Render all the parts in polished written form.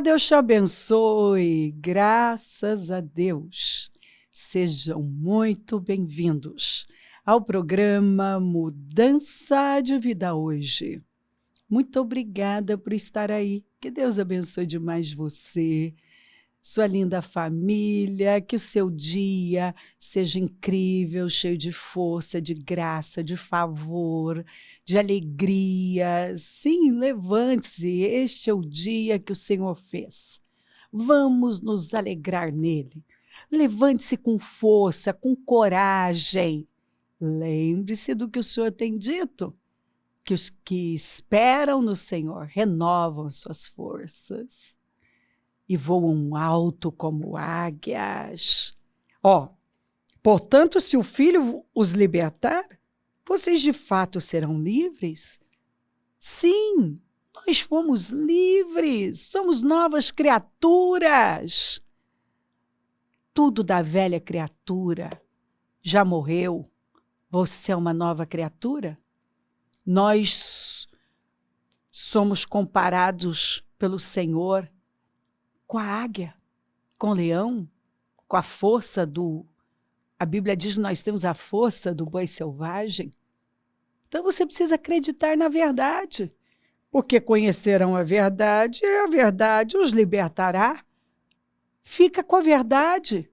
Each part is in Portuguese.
Deus te abençoe, graças a Deus. Sejam muito bem-vindos ao programa Mudança de Vida Hoje. Muito obrigada por estar aí. Que Deus abençoe demais você, sua linda família, que o seu dia seja incrível, cheio de força, de graça, de favor, de alegria. Sim, levante-se, este é o dia que o Senhor fez. Vamos nos alegrar nele. Levante-se com força, com coragem. Lembre-se do que o Senhor tem dito, que os que esperam no Senhor renovam suas forças e voam alto como águias. Portanto, se o Filho os libertar, vocês de fato serão livres? Sim, nós fomos livres, somos novas criaturas. Tudo da velha criatura já morreu. Você é uma nova criatura? Nós somos comparados pelo Senhor com a águia, com o leão, com a força do... A Bíblia diz que nós temos a força do boi selvagem. Então você precisa acreditar na verdade, porque conhecerão a verdade e a verdade os libertará. Fica com a verdade.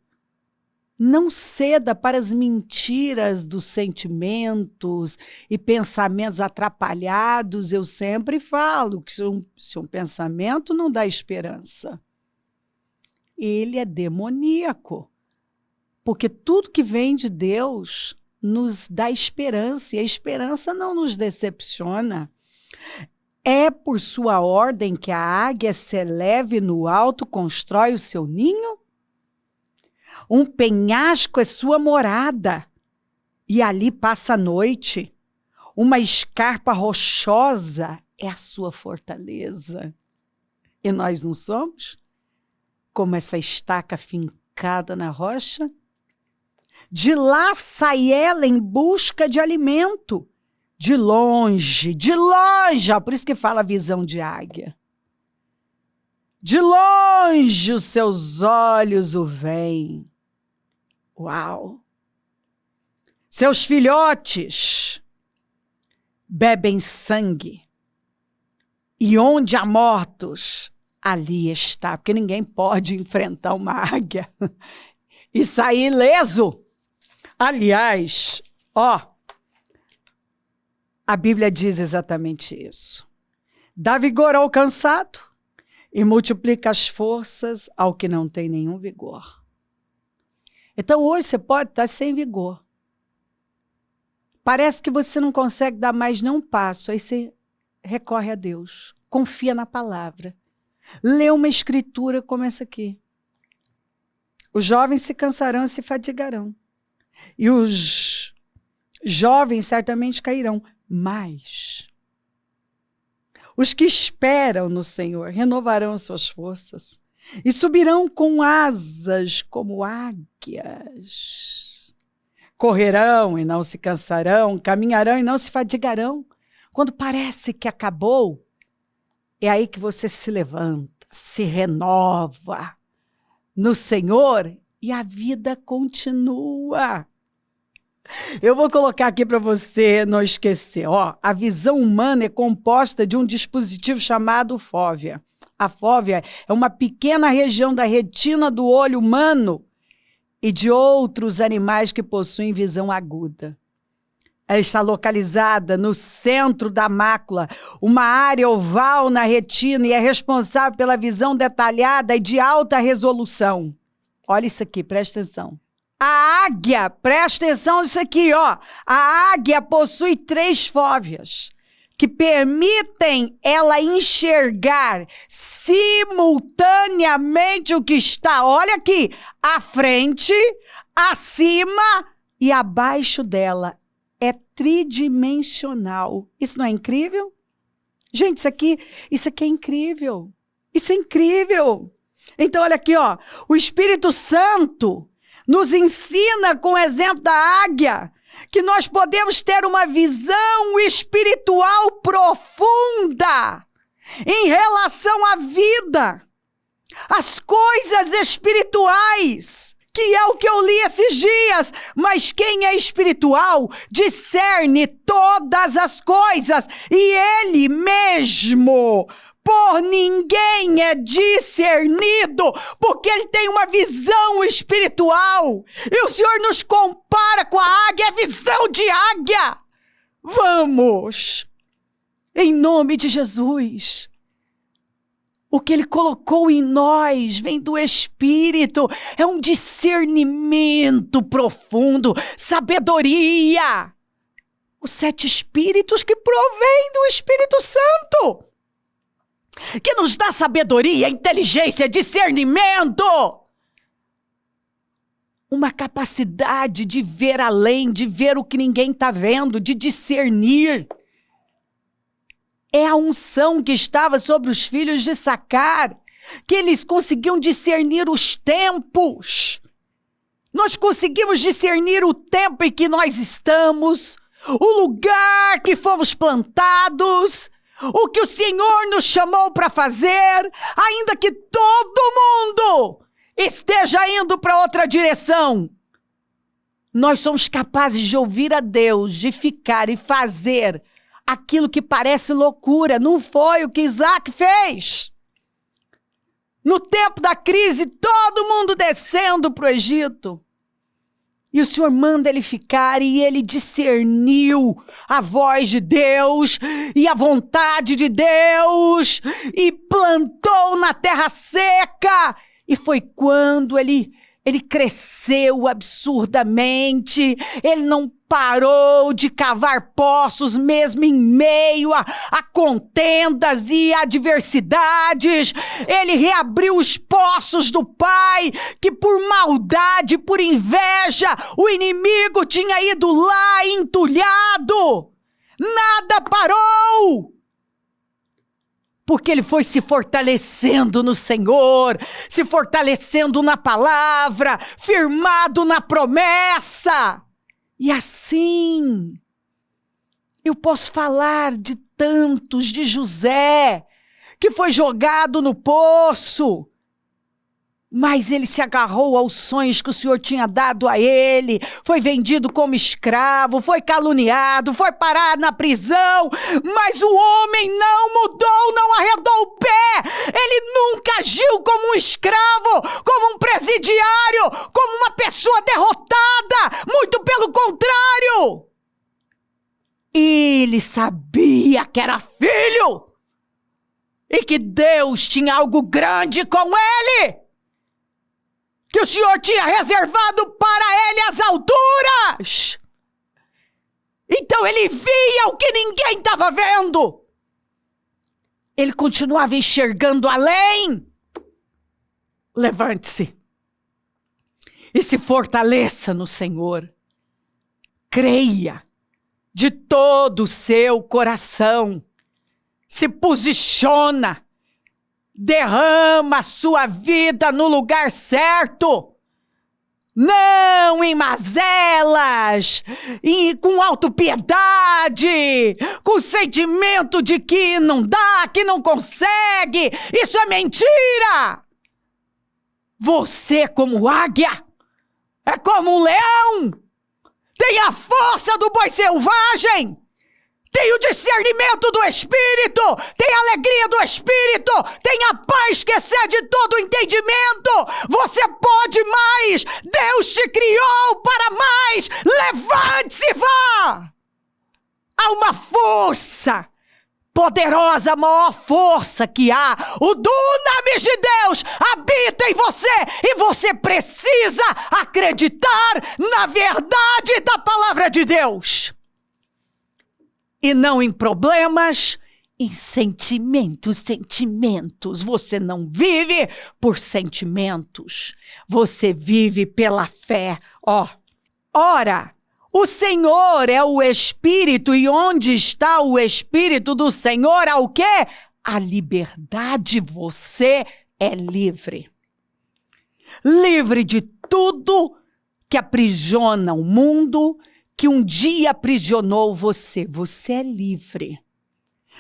Não ceda para as mentiras dos sentimentos e pensamentos atrapalhados. Eu sempre falo que se um pensamento não dá esperança, ele é demoníaco, porque tudo que vem de Deus nos dá esperança, e a esperança não nos decepciona. É por sua ordem que a águia se eleve no alto, constrói o seu ninho? Um penhasco é sua morada, e ali passa a noite. Uma escarpa rochosa é a sua fortaleza. E nós não somos como essa estaca fincada na rocha? De lá sai ela em busca de alimento. De longe, por isso que fala a visão de águia. De longe os seus olhos o veem. Uau! Seus filhotes bebem sangue. E onde há mortos, ali está. Porque ninguém pode enfrentar uma águia e sair ileso. Aliás, a Bíblia diz exatamente isso. Dá vigor ao cansado e multiplica as forças ao que não tem nenhum vigor. Então hoje você pode estar sem vigor. Parece que você não consegue dar mais nenhum passo. Aí você recorre a Deus. Confia na palavra. Lê uma escritura como essa aqui. Os jovens se cansarão e se fadigarão. E os jovens certamente cairão. Mas os que esperam no Senhor renovarão suas forças e subirão com asas como águias. Correrão e não se cansarão, caminharão e não se fadigarão. Quando parece que acabou, é aí que você se levanta, se renova no Senhor e a vida continua. Eu vou colocar aqui para você não esquecer. A visão humana é composta de um dispositivo chamado fóvea. A fóvea é uma pequena região da retina do olho humano e de outros animais que possuem visão aguda. Ela está localizada no centro da mácula, uma área oval na retina, e é responsável pela visão detalhada e de alta resolução. Olha isso aqui, presta atenção. A águia, presta atenção nisso aqui, A águia possui 3 fóveas que permitem ela enxergar simultaneamente o que está, olha aqui, à frente, acima e abaixo dela. É tridimensional. Isso não é incrível? Gente, isso aqui é incrível. Isso é incrível. Então, olha aqui, o Espírito Santo nos ensina, com o exemplo da águia, que nós podemos ter uma visão espiritual profunda em relação à vida. As coisas espirituais, que é o que eu li esses dias. Mas quem é espiritual discerne todas as coisas, e ele mesmo por ninguém é discernido, porque ele tem uma visão espiritual. E o Senhor nos compara com a águia, a visão de águia. Vamos, em nome de Jesus. O que ele colocou em nós vem do Espírito, é um discernimento profundo, sabedoria. Os 7 Espíritos que provêm do Espírito Santo, que nos dá sabedoria, inteligência, discernimento. Uma capacidade de ver além, de ver o que ninguém está vendo, de discernir. É a unção que estava sobre os filhos de Sacar, que eles conseguiam discernir os tempos. Nós conseguimos discernir o tempo em que nós estamos, o lugar que fomos plantados, o que o Senhor nos chamou para fazer, ainda que todo mundo esteja indo para outra direção. Nós somos capazes de ouvir a Deus, de ficar e fazer aquilo que parece loucura. Não foi o que Isaac fez. No tempo da crise, todo mundo descendo para o Egito. E o Senhor manda ele ficar, e ele discerniu a voz de Deus e a vontade de Deus, e plantou na terra seca. E foi quando ele cresceu absurdamente. Ele não parou de cavar poços, mesmo em meio a contendas e adversidades. Ele reabriu os poços do pai, que por maldade, por inveja, o inimigo tinha ido lá e entulhado. Nada parou, porque ele foi se fortalecendo no Senhor, se fortalecendo na palavra, firmado na promessa. E assim, eu posso falar de tantos, de José, que foi jogado no poço, mas ele se agarrou aos sonhos que o Senhor tinha dado a ele, foi vendido como escravo, foi caluniado, foi parar na prisão, mas o homem não mudou, não arredou o pé. Ele nunca agiu como um escravo, como um presidiário, como uma pessoa derrotada, muito pelo contrário. Ele sabia que era filho e que Deus tinha algo grande com ele, que o Senhor tinha reservado para ele as alturas. Então ele via o que ninguém estava vendo. Ele continuava enxergando além. Levante-se e se fortaleça no Senhor. Creia de todo o seu coração. Se posiciona. Derrama a sua vida no lugar certo. Não em mazelas, com autopiedade, com sentimento de que não dá, que não consegue. Isso é mentira. Você, como águia, é como um leão. Tem a força do boi selvagem. Tem o discernimento do Espírito, tem a alegria do Espírito, tem a paz que excede todo o entendimento. Você pode mais, Deus te criou para mais. Levante-se e vá. Há uma força poderosa, a maior força que há. O dunamis de Deus habita em você, e você precisa acreditar na verdade da palavra de Deus. E não em problemas, em sentimentos. Você não vive por sentimentos. Você vive pela fé. Ora, o Senhor é o Espírito, e onde está o Espírito do Senhor, há o quê? A liberdade. Você é livre. Livre de tudo que aprisiona o mundo, que um dia aprisionou você. Você é livre.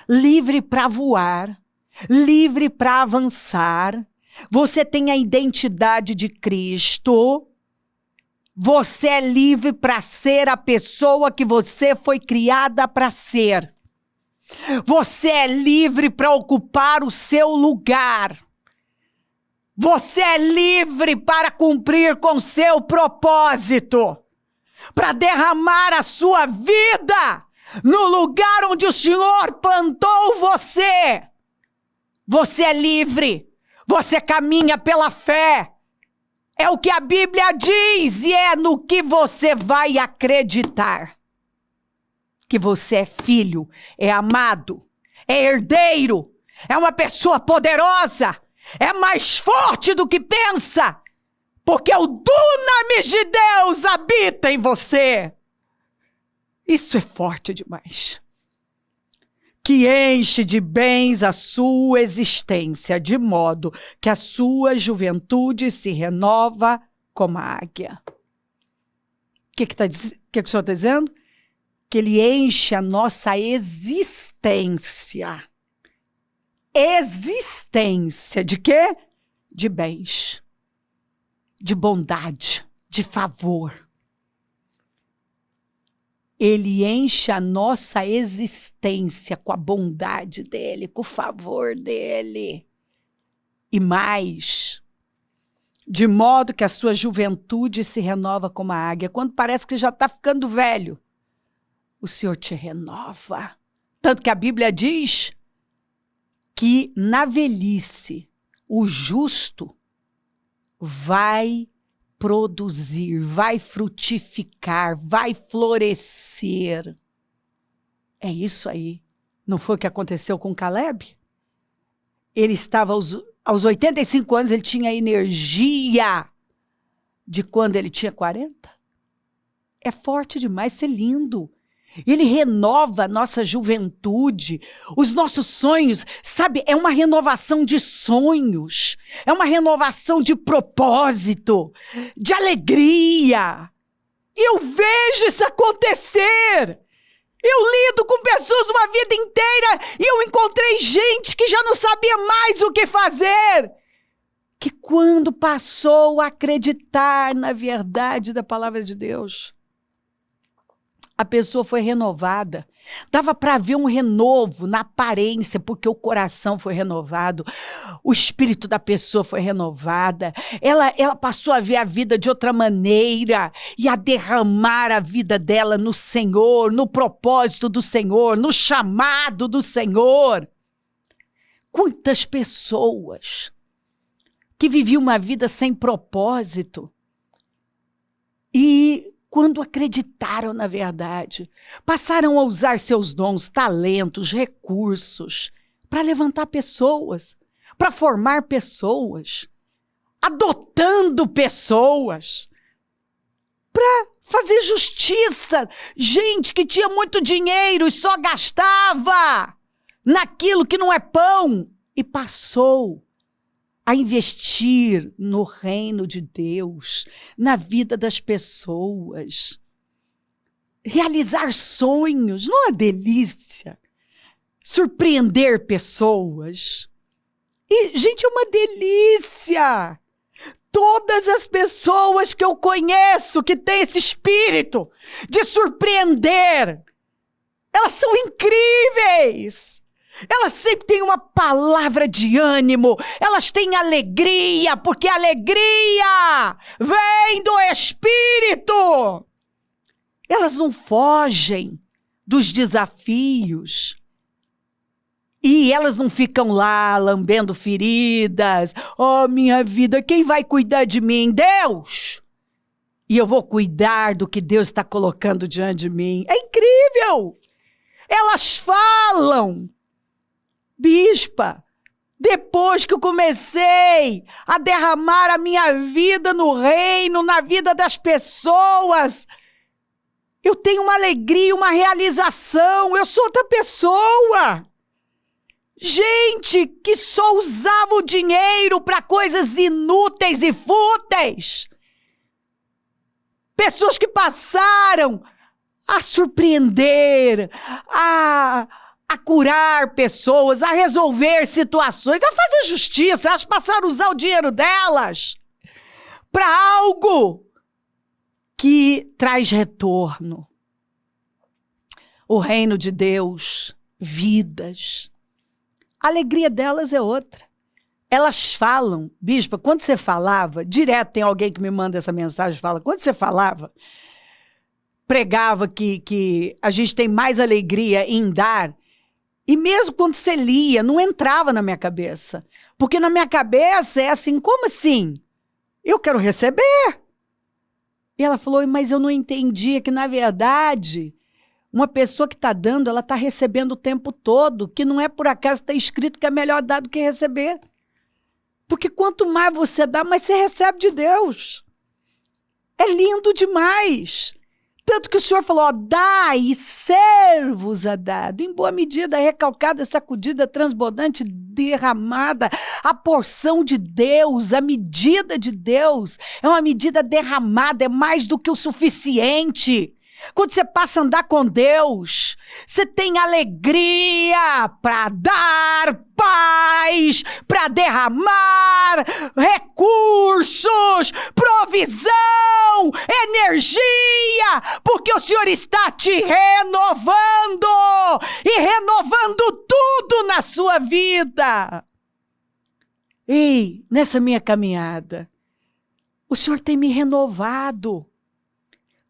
Livre para voar, livre para avançar, Você tem a identidade de Cristo. Você é livre para ser a pessoa que você foi criada para ser. Você é livre para ocupar o seu lugar. Você é livre para cumprir com seu propósito, para derramar a sua vida no lugar onde o Senhor plantou você. Você é livre, você caminha pela fé. É o que a Bíblia diz e é no que você vai acreditar. Que você é filho, é amado, é herdeiro, é uma pessoa poderosa, é mais forte do que pensa, porque o dunamis de Deus habita em você. Isso é forte demais. Que enche de bens a sua existência, de modo que a sua juventude se renova como a águia. O que o Senhor está dizendo? Que Ele enche a nossa existência. Existência de quê? De bens, de bondade, de favor. Ele enche a nossa existência com a bondade dele, com o favor dele. E mais, de modo que a sua juventude se renova como a águia. Quando parece que já está ficando velho, o Senhor te renova. Tanto que a Bíblia diz que na velhice o justo vai produzir, vai frutificar, vai florescer. É isso aí. Não foi o que aconteceu com Caleb? Ele estava aos 85 anos, ele tinha energia de quando ele tinha 40. É forte demais, ser lindo. Ele renova a nossa juventude, os nossos sonhos, sabe? É uma renovação de sonhos, é uma renovação de propósito, de alegria. Eu vejo isso acontecer. Eu lido com pessoas uma vida inteira e eu encontrei gente que já não sabia mais o que fazer. Que quando passou a acreditar na verdade da palavra de Deus, a pessoa foi renovada. Dava para ver um renovo na aparência, porque o coração foi renovado, o espírito da pessoa foi renovada, ela passou a ver a vida de outra maneira e a derramar a vida dela no Senhor, no propósito do Senhor, no chamado do Senhor. Quantas pessoas que viviam uma vida sem propósito e quando acreditaram na verdade, passaram a usar seus dons, talentos, recursos para levantar pessoas, para formar pessoas, adotando pessoas, para fazer justiça. Gente que tinha muito dinheiro e só gastava naquilo que não é pão e passou a investir no reino de Deus, na vida das pessoas. Realizar sonhos, não é delícia? Surpreender pessoas. E, gente, é uma delícia. Todas as pessoas que eu conheço que têm esse espírito de surpreender, elas são incríveis. Elas sempre têm uma palavra de ânimo, elas têm alegria, porque a alegria vem do Espírito. Elas não fogem dos desafios e elas não ficam lá lambendo feridas. Oh, minha vida, quem vai cuidar de mim? Deus! E eu vou cuidar do que Deus está colocando diante de mim. É incrível! Elas falam. Bispa, depois que eu comecei a derramar a minha vida no reino, na vida das pessoas, eu tenho uma alegria, uma realização, eu sou outra pessoa. Gente que só usava o dinheiro para coisas inúteis e fúteis. Pessoas que passaram a surpreender, a a curar pessoas, a resolver situações, a fazer justiça. Elas passaram a usar o dinheiro delas para algo que traz retorno. O reino de Deus, vidas. A alegria delas é outra. Elas falam, bispa, quando você falava, direto tem alguém que me manda essa mensagem, fala, quando você falava, pregava que a gente tem mais alegria em dar, e mesmo quando você lia, não entrava na minha cabeça. Porque na minha cabeça é assim, como assim? Eu quero receber. E ela falou, mas eu não entendia que, na verdade, uma pessoa que está dando, ela está recebendo o tempo todo, que não é por acaso está escrito que é melhor dar do que receber. Porque quanto mais você dá, mais você recebe de Deus. É lindo demais. Tanto que o Senhor falou, ó, dai e ser-vos a dado, em boa medida, recalcada, sacudida, transbordante, derramada. A porção de Deus, a medida de Deus, é uma medida derramada, é mais do que o suficiente. Quando você passa a andar com Deus, você tem alegria para dar, paz para derramar, recursos, provisão, energia, porque o Senhor está te renovando e renovando tudo na sua vida. Ei, nessa minha caminhada, o Senhor tem me renovado.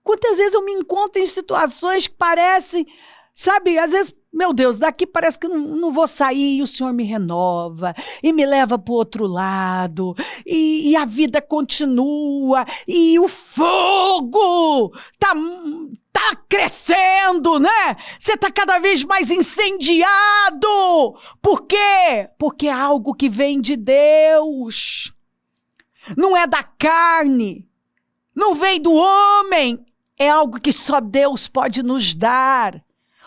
Quantas vezes eu me encontro em situações que parecem, sabe, às vezes, meu Deus, daqui parece que não vou sair e o Senhor me renova e me leva para o outro lado e a vida continua e o fogo tá crescendo, né? Você tá cada vez mais incendiado. Por quê? Porque é algo que vem de Deus. Não é da carne, não vem do homem. É algo que só Deus pode nos dar.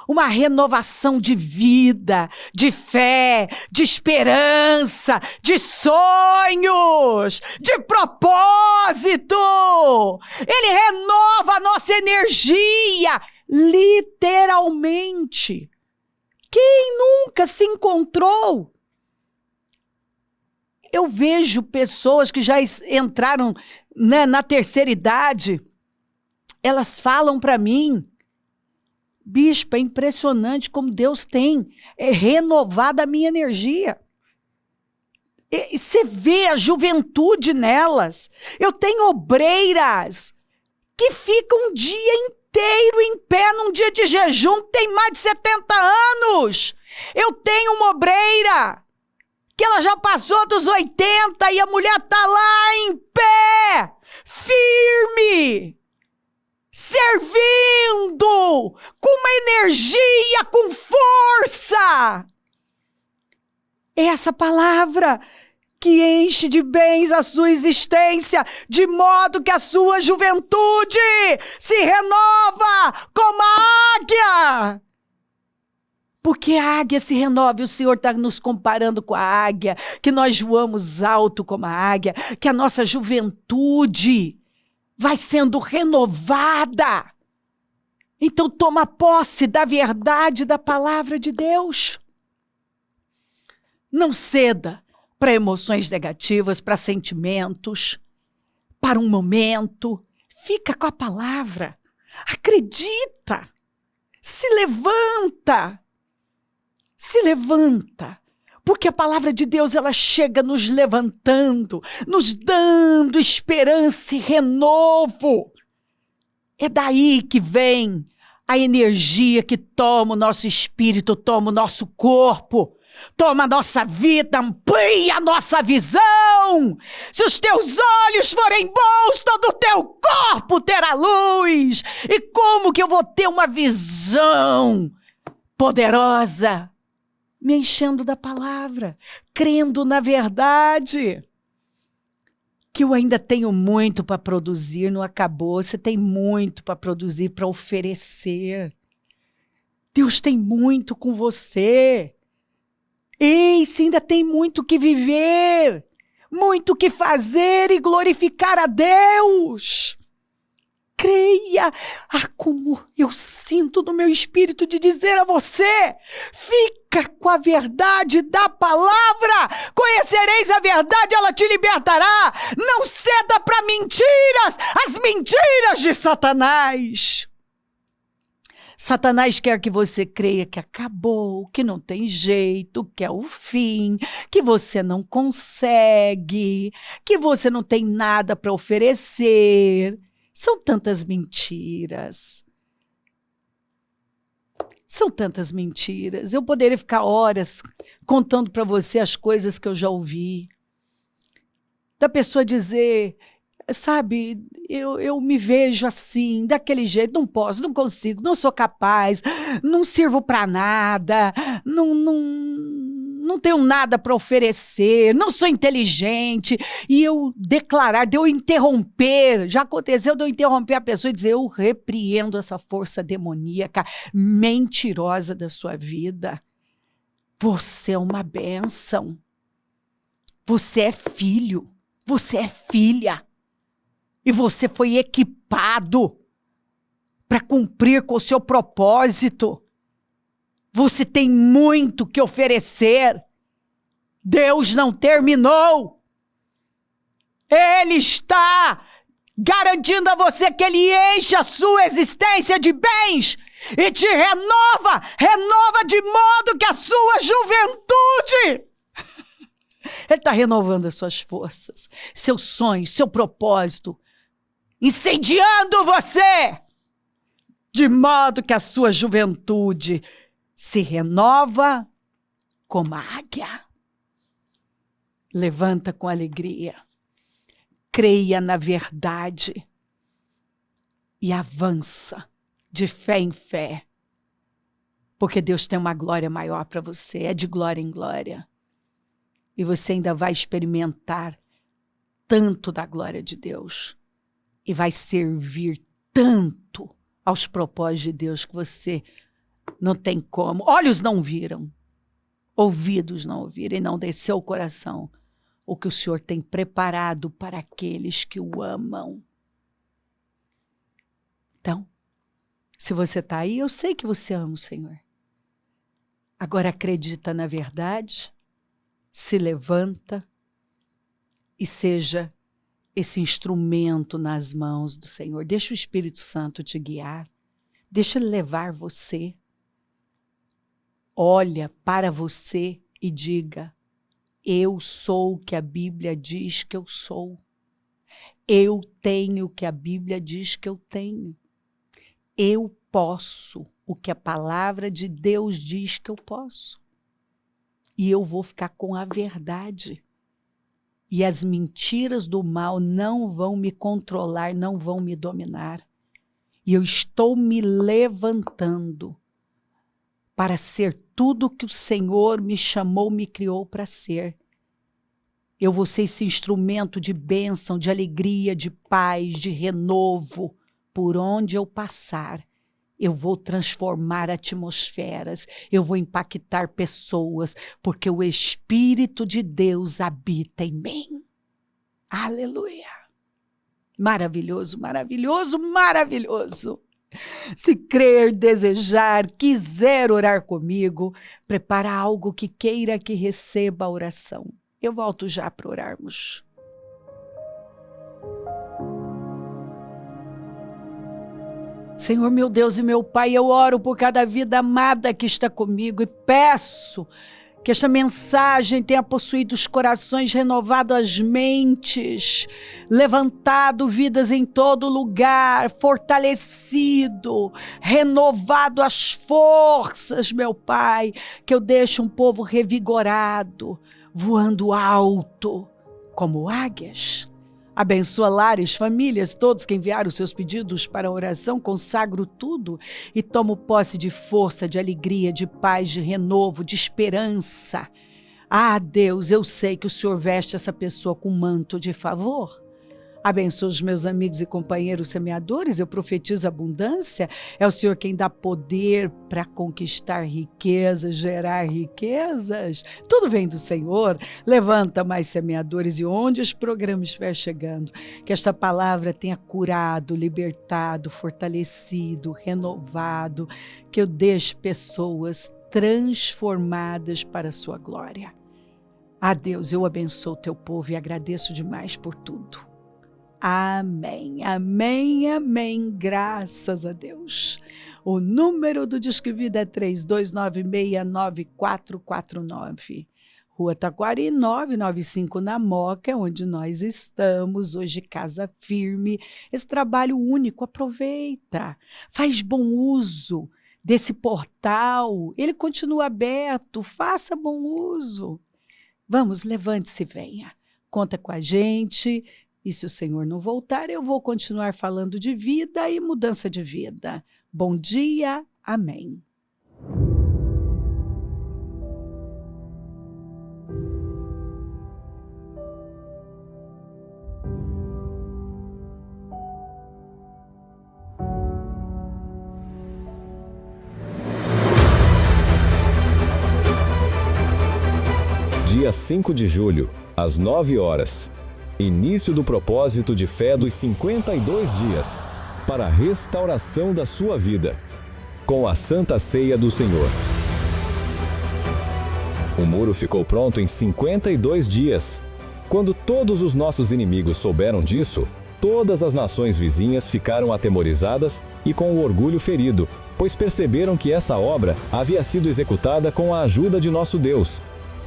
Uma renovação de vida, de fé, de esperança, de sonhos, de propósito. Ele renova a nossa energia, literalmente. Quem nunca se encontrou? Eu vejo pessoas que já entraram, né, na terceira idade. Elas falam para mim, bispa, é impressionante como Deus tem renovado a minha energia. Você vê a juventude nelas. Eu tenho obreiras que ficam um dia inteiro em pé num dia de jejum, que tem mais de 70 anos. Eu tenho uma obreira que ela já passou dos 80 e a mulher está lá em pé, firme, servindo, com uma energia, com força. Essa palavra que enche de bens a sua existência, de modo que a sua juventude se renova como a águia. Porque a águia se renova, e o Senhor está nos comparando com a águia, que nós voamos alto como a águia, que a nossa juventude vai sendo renovada. Então toma posse da verdade da palavra de Deus. Não ceda para emoções negativas, para sentimentos, para um momento. Fica com a palavra. Acredita. Se levanta. Se levanta. Porque a palavra de Deus, ela chega nos levantando, nos dando esperança e renovo. É daí que vem a energia que toma o nosso espírito, toma o nosso corpo, toma a nossa vida, amplia a nossa visão. Se os teus olhos forem bons, todo o teu corpo terá luz. E como que eu vou ter uma visão poderosa? Me enchendo da palavra, crendo na verdade. Que eu ainda tenho muito para produzir, não acabou. Você tem muito para produzir, para oferecer. Deus tem muito com você. Ei, você ainda tem muito que viver, muito que fazer e glorificar a Deus. Creia. Como eu sinto no meu espírito de dizer a você: fica com a verdade da palavra. Conhecereis a verdade, ela te libertará. Não ceda para mentiras, as mentiras de Satanás. Satanás quer que você creia que acabou, que não tem jeito, que é o fim, que você não consegue, que você não tem nada para oferecer. São tantas mentiras. São tantas mentiras. Eu poderia ficar horas contando para você as coisas que eu já ouvi. Da pessoa dizer: sabe, eu me vejo assim, daquele jeito, não posso, não consigo, não sou capaz, não sirvo para nada, não tenho nada para oferecer, não sou inteligente. E eu declarar, de eu interromper, já aconteceu de eu interromper a pessoa e dizer: eu repreendo essa força demoníaca, mentirosa da sua vida. Você é uma bênção. Você é filho, você é filha. E você foi equipado para cumprir com o seu propósito. Você tem muito que oferecer. Deus não terminou. Ele está garantindo a você que Ele enche a sua existência de bens e te renova de modo que a sua juventude... Ele está renovando as suas forças, seus sonhos, seu propósito, incendiando você, de modo que a sua juventude se renova como a águia. Levanta com alegria, creia na verdade e avança de fé em fé, porque Deus tem uma glória maior para você, é de glória em glória. E você ainda vai experimentar tanto da glória de Deus. E vai servir tanto aos propósitos de Deus que você não tem como. Olhos não viram, ouvidos não ouviram e não desceu o coração o que o Senhor tem preparado para aqueles que o amam. Então, se você está aí, eu sei que você ama o Senhor. Agora acredita na verdade, se levanta e seja esse instrumento nas mãos do Senhor. Deixa o Espírito Santo te guiar. Deixa Ele levar você. Olha para você e diga: eu sou o que a Bíblia diz que eu sou. Eu tenho o que a Bíblia diz que eu tenho. Eu posso o que a palavra de Deus diz que eu posso. E eu vou ficar com a verdade. E as mentiras do mal não vão me controlar, não vão me dominar. E eu estou me levantando para ser tudo que o Senhor me chamou, me criou para ser. Eu vou ser esse instrumento de bênção, de alegria, de paz, de renovo. Por onde eu passar, eu vou transformar atmosferas, eu vou impactar pessoas, porque o Espírito de Deus habita em mim. Aleluia! Maravilhoso, maravilhoso, maravilhoso! Se crer, desejar, quiser orar comigo, prepara algo que queira que receba a oração. Eu volto já para orarmos. Senhor, meu Deus e meu Pai, eu oro por cada vida amada que está comigo e peço que esta mensagem tenha possuído os corações, renovado as mentes, levantado vidas em todo lugar, fortalecido, renovado as forças, meu Pai, que eu deixe um povo revigorado, voando alto como águias. Abençoa lares, famílias, todos que enviaram seus pedidos para a oração, consagro tudo e tomo posse de força, de alegria, de paz, de renovo, de esperança. Ah, Deus, eu sei que o Senhor veste essa pessoa com manto de favor. Abençoa os meus amigos e companheiros semeadores, eu profetizo abundância. É o Senhor quem dá poder para conquistar riquezas, gerar riquezas. Tudo vem do Senhor. Levanta mais semeadores e onde os programas estiver chegando, que esta palavra tenha curado, libertado, fortalecido, renovado, que eu deixe pessoas transformadas para a sua glória. Deus, eu abençoo o teu povo e agradeço demais por tudo. Amém, amém, amém, graças a Deus. O número do Disque Vida é 32969449. Rua Taquari 995 na Moca, onde nós estamos hoje, casa firme. Esse trabalho único, aproveita, faz bom uso desse portal, ele continua aberto, faça bom uso. Vamos, levante-se e venha, conta com a gente. E se o Senhor não voltar, eu vou continuar falando de vida e mudança de vida. Bom dia, amém. Dia 5 de julho, às 9 horas. Início do propósito de fé dos 52 dias para a restauração da sua vida, com a Santa Ceia do Senhor. O muro ficou pronto em 52 dias. Quando todos os nossos inimigos souberam disso, todas as nações vizinhas ficaram atemorizadas e com o orgulho ferido, pois perceberam que essa obra havia sido executada com a ajuda de nosso Deus.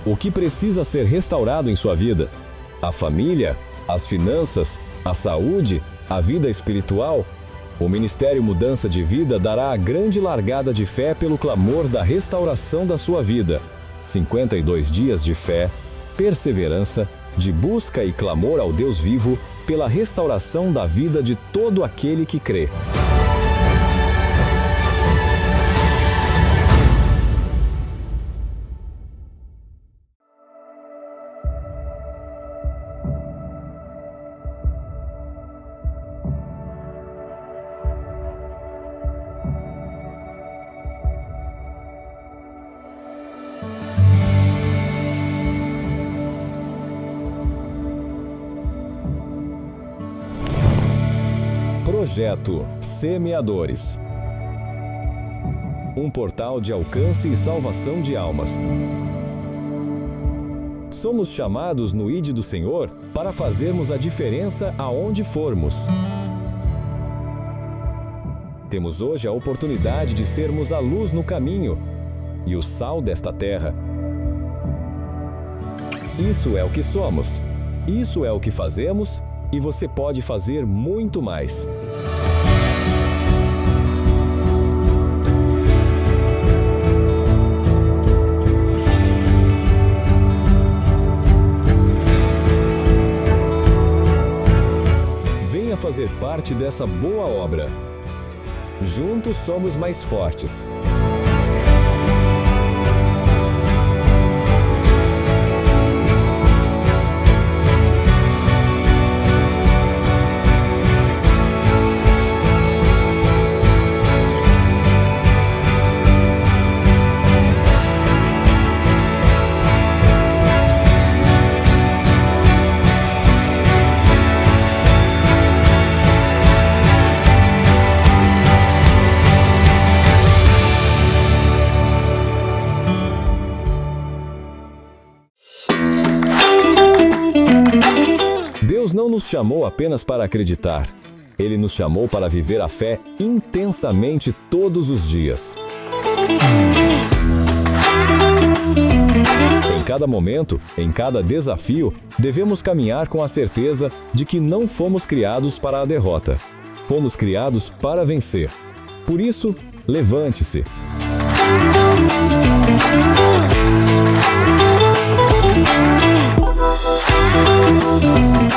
O que precisa ser restaurado em sua vida? A família, as finanças, a saúde, a vida espiritual? O Ministério Mudança de Vida dará a grande largada de fé pelo clamor da restauração da sua vida. 52 dias de fé, perseverança, de busca e clamor ao Deus vivo pela restauração da vida de todo aquele que crê. Projeto Semeadores. Um portal de alcance e salvação de almas. Somos chamados no ID do Senhor para fazermos a diferença aonde formos. Temos hoje a oportunidade de sermos a luz no caminho e o sal desta terra. Isso é o que somos, isso é o que fazemos e você pode fazer muito mais. Venha fazer parte dessa boa obra. Juntos somos mais fortes. Deus não nos chamou apenas para acreditar. Ele nos chamou para viver a fé intensamente todos os dias. Em cada momento, em cada desafio, devemos caminhar com a certeza de que não fomos criados para a derrota. Fomos criados para vencer. Por isso, levante-se.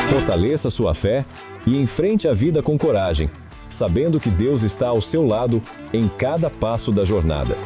Fortaleça sua fé e enfrente a vida com coragem, sabendo que Deus está ao seu lado em cada passo da jornada.